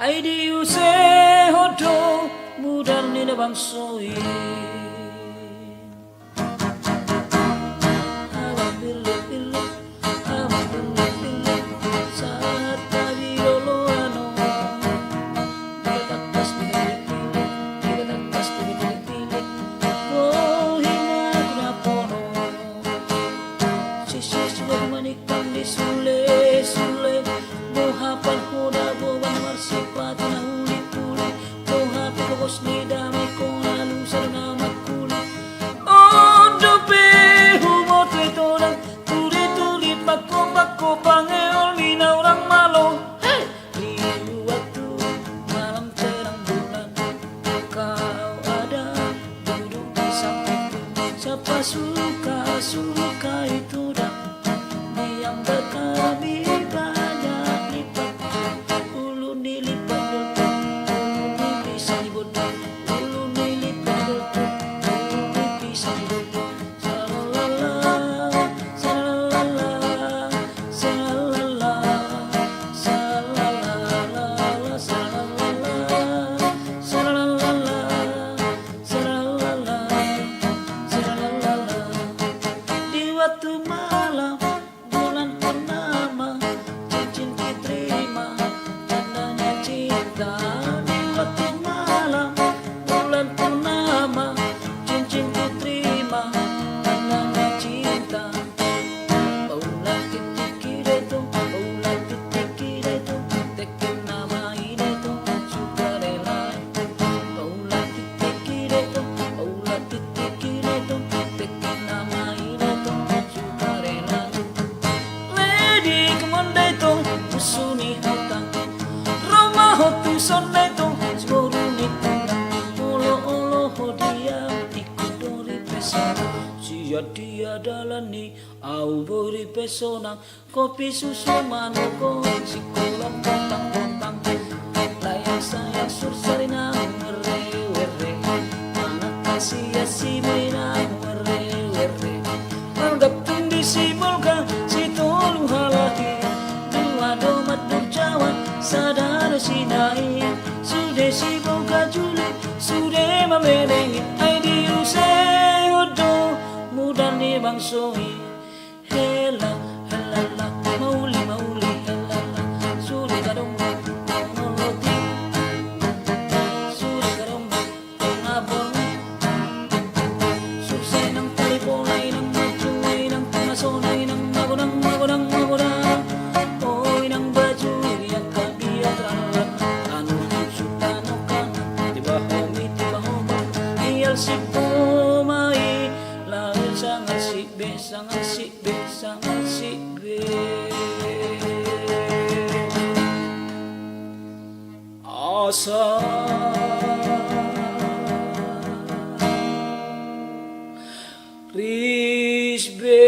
Ai di use hodo mudar ni na bangsoi. Suka itu dah yang berkami banyak lipat ulu nilipat betul ulu bisa dibodoh ulu nilipat betul ulu bisa dibodoh salalala salalala salalala salalala salalala salalala salalala salalala. Waktu malam bulan purnama cincin diterima tandanya cinta. Di waktu malam bulan purnama cincin diterima tandanya cinta. Paula titik kireto paula titik kireto tekin nama ireto sukarela. Paula titik kireto paula titik kireto tekin nama ireto. Suni hutang Roma hotu sonai to Sporuni tundang Olo-olo dia Ikudori pesona Sia dia dalani Au beri pesona Kopi susu manoko Sikolong kontang-kontang Layang sayang sursarina Were-were Mana kasih ya si mina Were-were Manggap tundi si mulga Si tolong halahi domat berjawan sadar sinai sudah si boga juli sudah memerengi ai diuse odo mudah ni bangsoi hela hela mauli mauli hela sudah kadong noloti sudah kadong ngabong susah nang telponai nang macuai nang pengasonai nang magodang magodang magodang si pumai lahir sangat si be sangat si be sangat si be asa risbe